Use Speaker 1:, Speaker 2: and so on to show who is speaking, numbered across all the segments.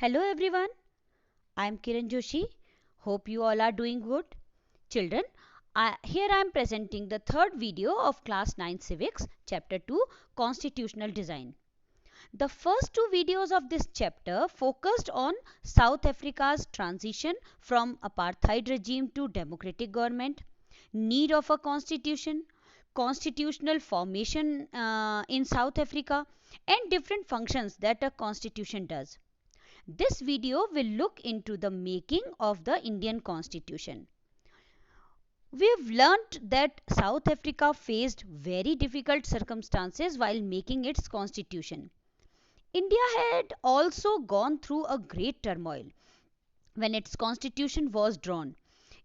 Speaker 1: Hello everyone, I am Kiran Joshi. Hope you all are doing good. Children, here I am presenting the third video of class 9 civics, chapter 2, constitutional design. The first two videos of this chapter focused on South Africa's transition from apartheid regime to democratic government, need of a constitution, constitutional formation in South Africa, and different functions that a constitution does. This video will look into the making of the Indian Constitution. We've learnt that South Africa faced very difficult circumstances while making its constitution. India had also gone through a great turmoil when its constitution was drawn.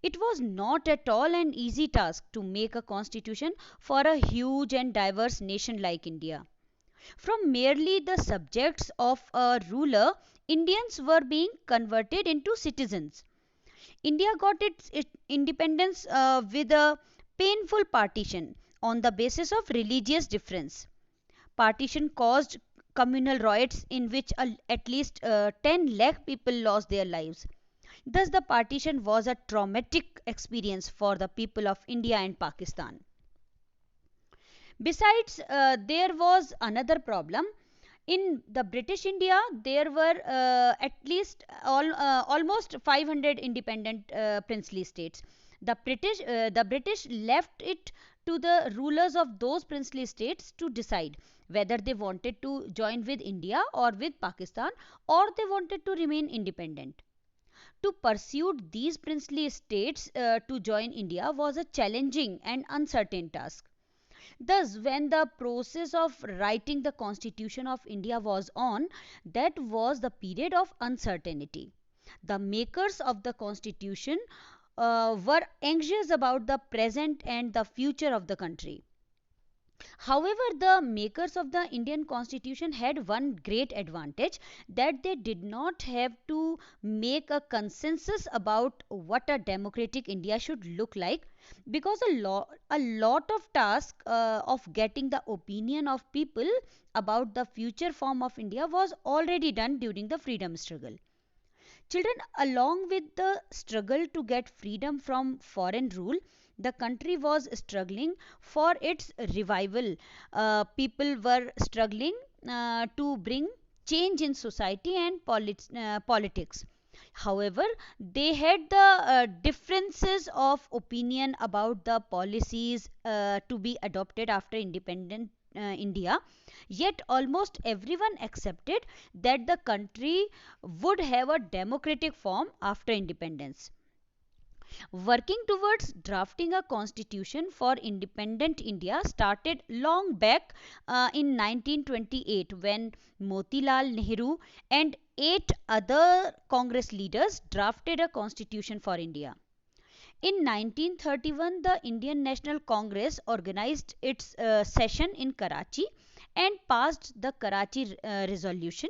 Speaker 1: It was not at all an easy task to make a constitution for a huge and diverse nation like India. From merely the subjects of a ruler, Indians were being converted into citizens. India got its independence with a painful partition on the basis of religious difference. Partition caused communal riots in which at least 10 lakh people lost their lives. Thus, the partition was a traumatic experience for the people of India and Pakistan. Besides, there was another problem. In the British India, there were at least almost 500 independent princely states. The British left it to the rulers of those princely states to decide whether they wanted to join with India or with Pakistan, or they wanted to remain independent. To persuade these princely states to join India was a challenging and uncertain task. Thus, when the process of writing the Constitution of India was on, that was the period of uncertainty. The makers of the Constitution were anxious about the present and the future of the country. However, the makers of the Indian Constitution had one great advantage, that they did not have to make a consensus about what a democratic India should look like, because a lot of task of getting the opinion of people about the future form of India was already done during the freedom struggle. Children, along with the struggle to get freedom from foreign rule, the country was struggling for its revival. People were struggling to bring change in society and politics. However, they had the differences of opinion about the policies to be adopted after independent India. Yet almost everyone accepted that the country would have a democratic form after independence. Working towards drafting a constitution for independent India started long back in 1928, when Motilal Nehru and 8 other Congress leaders drafted a constitution for India. In 1931, the Indian National Congress organized its session in Karachi and passed the Karachi resolution.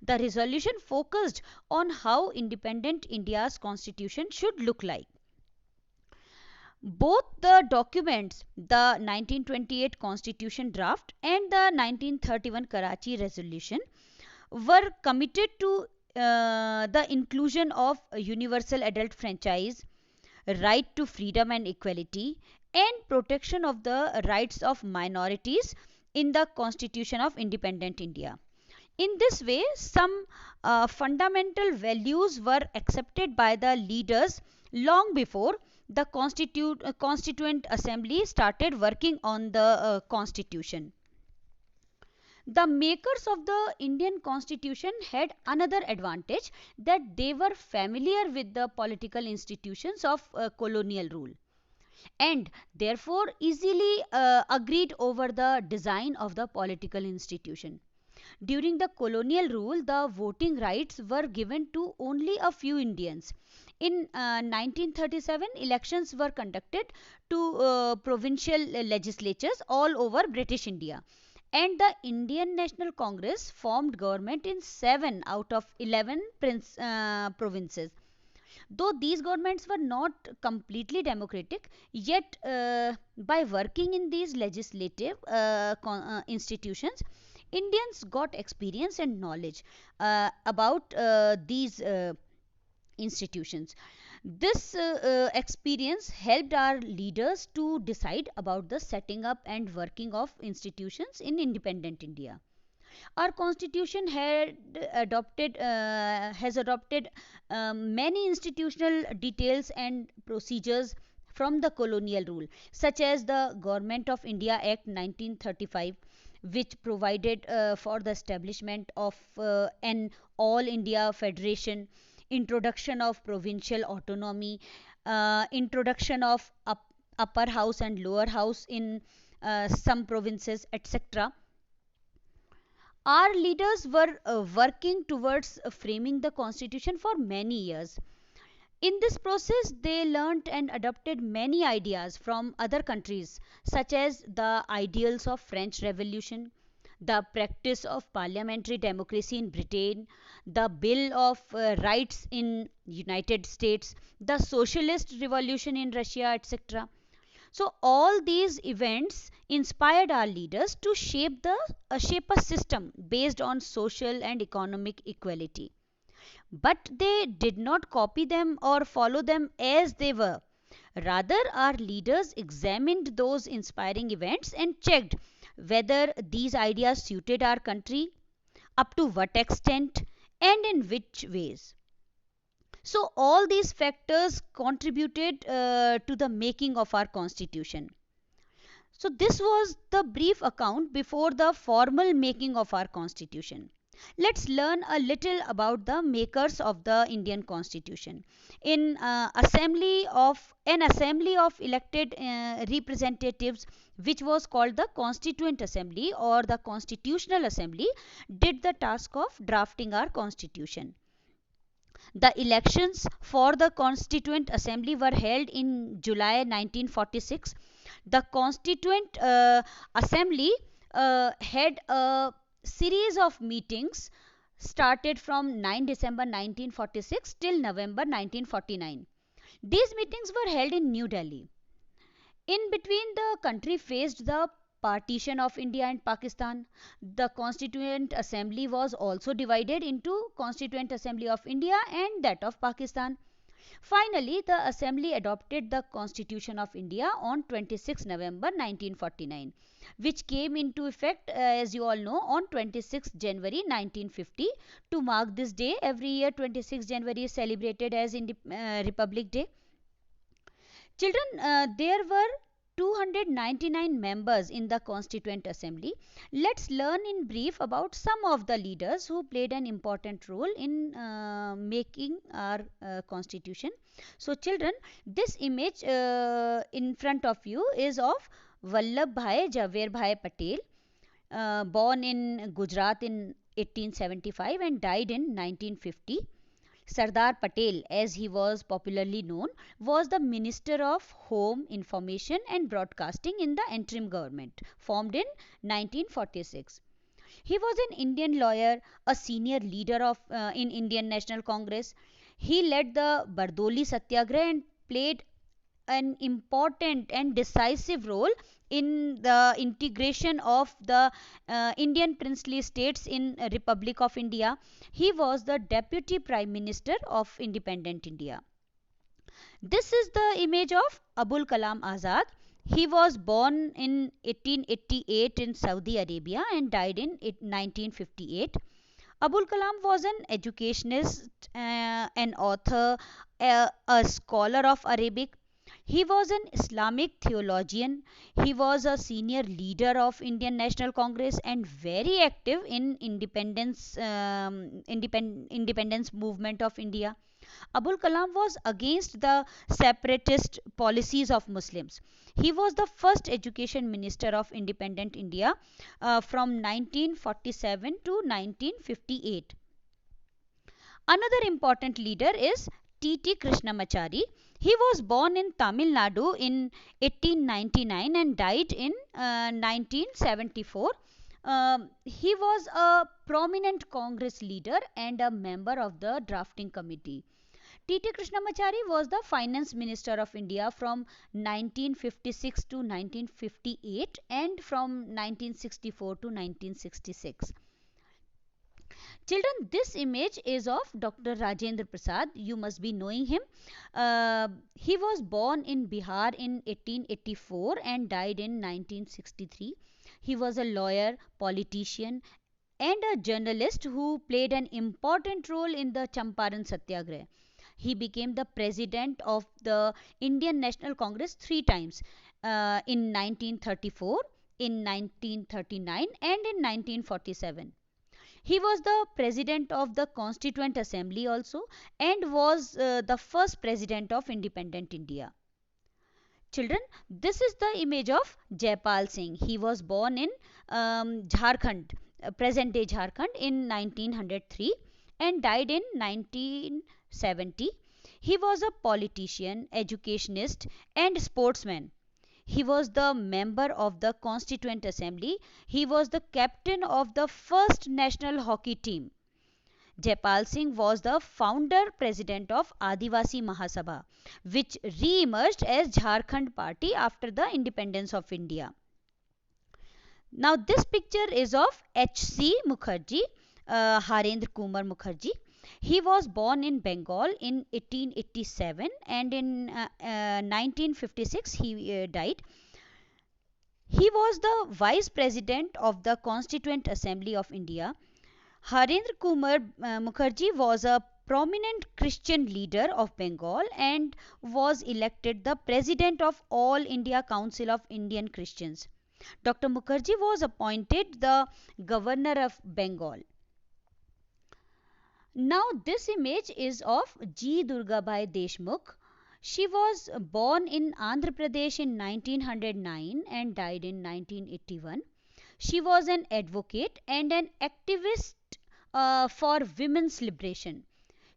Speaker 1: The resolution focused on how independent India's constitution should look like. Both the documents, the 1928 Constitution draft and the 1931 Karachi resolution, were committed to the inclusion of universal adult franchise, right to freedom and equality, and protection of the rights of minorities in the Constitution of Independent India. In this way, some fundamental values were accepted by the leaders long before the Constituent Assembly started working on the Constitution. The makers of the Indian Constitution had another advantage, that they were familiar with the political institutions of colonial rule, and therefore easily agreed over the design of the political institution. During the colonial rule, the voting rights were given to only a few Indians. In 1937, elections were conducted to provincial legislatures all over British India, and the Indian National Congress formed government in 7 out of 11 provinces. Though these governments were not completely democratic, yet by working in these legislative institutions, Indians got experience and knowledge about these institutions. This experience helped our leaders to decide about the setting up and working of institutions in independent India. Our constitution has adopted many institutional details and procedures from the colonial rule, such as the Government of India Act 1935, which provided for the establishment of an all India federation, introduction of provincial autonomy, introduction of upper house and lower house in some provinces, etc. Our leaders were working towards framing the constitution for many years. In this process, they learnt and adopted many ideas from other countries, such as the ideals of French Revolution, the practice of parliamentary democracy in Britain, the Bill of Rights in United States, the socialist revolution in Russia, etc. So all these events inspired our leaders to shape a system based on social and economic equality. But they did not copy them or follow them as they were. Rather, our leaders examined those inspiring events and checked whether these ideas suited our country, up to what extent, and in which ways. So, all these factors contributed to the making of our constitution. So, this was the brief account before the formal making of our constitution. Let's learn a little about the makers of the Indian constitution. In an assembly of elected representatives, which was called the Constituent Assembly or the Constitutional Assembly, did the task of drafting our constitution. The elections for the Constituent Assembly were held in July 1946. The Constituent Assembly had a series of meetings started from 9 December 1946 till November 1949. These meetings were held in New Delhi. In between, the country faced the partition of India and Pakistan. The Constituent Assembly was also divided into Constituent Assembly of India and that of Pakistan. Finally, the Assembly adopted the Constitution of India on 26 November 1949, which came into effect, as you all know, on 26 January 1950. To mark this day, every year 26 January is celebrated as Republic Day. Children, there were 299 members in the Constituent Assembly. Let's learn in brief about some of the leaders who played an important role in making our constitution. So, children, this image in front of you is of Vallabh Bhai Jawahar Bhai Patel, born in Gujarat in 1875 and died in 1950. Sardar Patel, as he was popularly known, was the Minister of Home, Information and Broadcasting in the interim government formed in 1946. He was an Indian lawyer, a senior leader in Indian National Congress. He led the Bardoli Satyagraha and played an important and decisive role in the integration of the Indian princely states in Republic of India. He was the deputy prime minister of independent India. This is the image of Abul Kalam Azad. He was born in 1888 in Saudi Arabia and died in 1958. Abul Kalam was an educationist, an author, a scholar of Arabic. He was an Islamic theologian. He was a senior leader of Indian National Congress and very active in independence movement of India. Abul Kalam was against the separatist policies of Muslims. He was the first education minister of independent India from 1947 to 1958. Another important leader is T.T. Krishnamachari. He was born in Tamil Nadu in 1899 and died in 1974. He was a prominent Congress leader and a member of the drafting committee. T.T. Krishnamachari was the Finance Minister of India from 1956 to 1958 and from 1964 to 1966. Children, this image is of Dr. Rajendra Prasad. You must be knowing him. He was born in Bihar in 1884 and died in 1963. He was a lawyer, politician, and a journalist who played an important role in the Champaran Satyagraha. He became the president of the Indian National Congress three times, in 1934, in 1939, and in 1947. He was the president of the Constituent Assembly also, and was the first president of independent India. Children, this is the image of Jaipal Singh. He was born in Jharkhand, present day Jharkhand, in 1903 and died in 1970. He was a politician, educationist, and sportsman. He was the member of the Constituent Assembly. He was the captain of the first national hockey team. Jaipal Singh was the founder president of Adivasi Mahasabha, which re-emerged as Jharkhand Party after the independence of India. Now this picture is of H.C. Mukherjee, Harendra Kumar Mukherjee. He was born in Bengal in 1887 and in 1956 he died. He was the vice president of the Constituent Assembly of India. Harendra Kumar Mukherjee was a prominent Christian leader of Bengal and was elected the president of All India Council of Indian Christians. Dr. Mukherjee was appointed the governor of Bengal. Now this image is of G. Durgabai Deshmukh. She was born in Andhra Pradesh in 1909 and died in 1981. She was an advocate and an activist for women's liberation.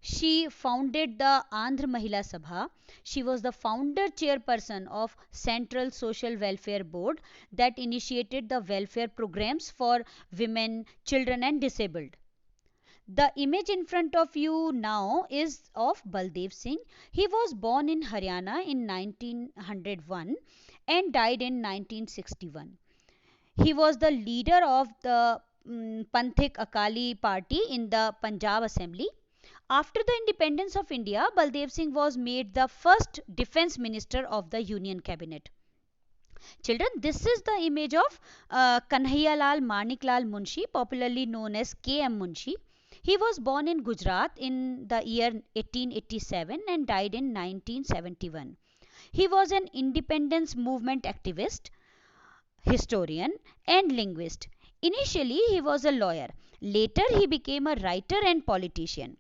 Speaker 1: She founded the Andhra Mahila Sabha. She was the founder chairperson of Central Social Welfare Board that initiated the welfare programs for women, children and disabled. The image in front of you now is of Baldev Singh. He was born in Haryana in 1901 and died in 1961. He was the leader of the Panthik Akali Party in the Punjab Assembly. After the independence of India, Baldev Singh was made the first defense minister of the Union Cabinet. Children, this is the image of Kanhaiyalal Maniklal Munshi, popularly known as K.M. Munshi. He was born in Gujarat in the year 1887 and died in 1971. He was an independence movement activist, historian, and linguist. Initially, he was a lawyer. Later, he became a writer and politician.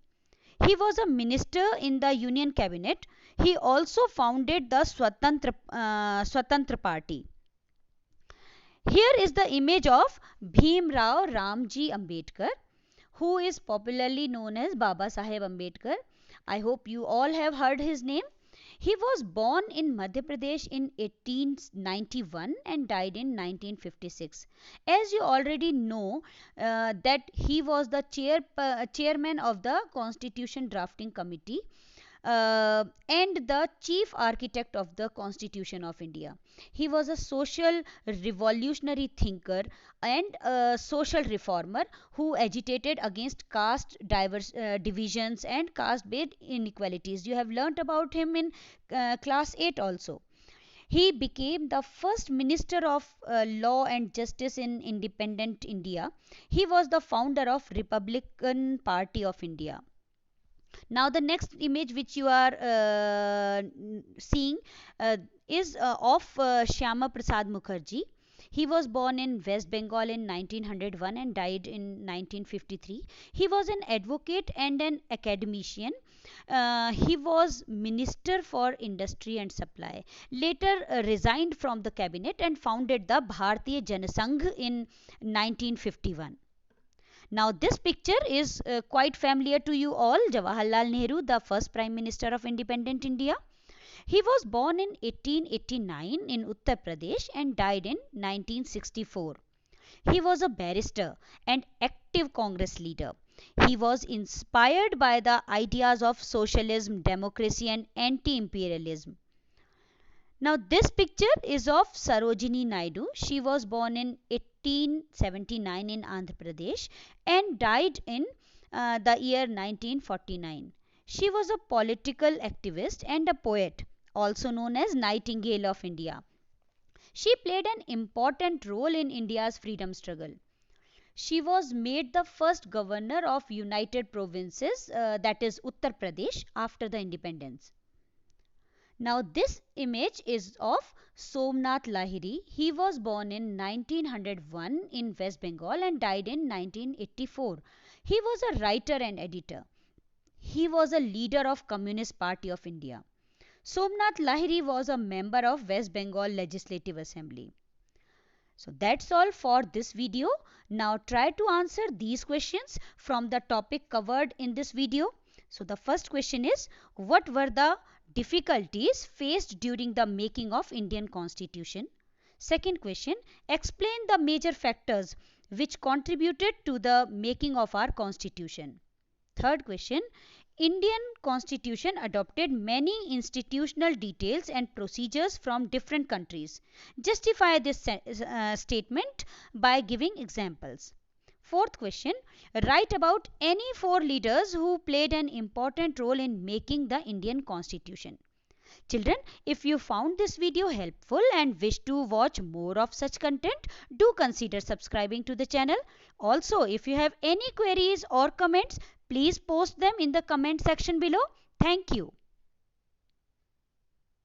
Speaker 1: He was a minister in the Union Cabinet. He also founded the Swatantra Party. Here is the image of Bhim Rao Ramji Ambedkar, who is popularly known as Baba Saheb Ambedkar. I hope you all have heard his name. He was born in Madhya Pradesh in 1891 and died in 1956. As you already know, that he was the chairman of the Constitution Drafting Committee and the chief architect of the Constitution of India. He was a social revolutionary thinker and a social reformer who agitated against caste divisions and caste-based inequalities. You have learnt about him in class 8 also. He became the first minister of law and justice in independent India. He was the founder of Republican Party of India. Now the next image which you are seeing is of Shyama Prasad Mukherjee. He was born in West Bengal in 1901 and died in 1953. He was an advocate and an academician. He was Minister for Industry and Supply. Later resigned from the cabinet and founded the Bharatiya Janasangh in 1951. Now this picture is quite familiar to you all. Jawaharlal Nehru, the first Prime Minister of independent India. He was born in 1889 in Uttar Pradesh and died in 1964. He was a barrister and active Congress leader. He was inspired by the ideas of socialism, democracy, and anti imperialism. Now, this picture is of Sarojini Naidu. She was born in 1879 in Andhra Pradesh and died in the year 1949. She was a political activist and a poet, also known as Nightingale of India. She played an important role in India's freedom struggle. She was made the first governor of United Provinces, that is Uttar Pradesh, after the independence. Now, this image is of Somnath Lahiri. He was born in 1901 in West Bengal and died in 1984. He was a writer and editor. He was a leader of Communist Party of India. Somnath Lahiri was a member of West Bengal Legislative Assembly. So that's all for this video. Now try to answer these questions from the topic covered in this video. So the first question is, what were the difficulties faced during the making of Indian Constitution? Second question, explain the major factors which contributed to the making of our Constitution. Third question, Indian Constitution adopted many institutional details and procedures from different countries. Justify this statement by giving examples. Fourth question, write about any four leaders who played an important role in making the Indian Constitution. Children, if you found this video helpful and wish to watch more of such content, do consider subscribing to the channel. Also, if you have any queries or comments, please post them in the comment section below. Thank you.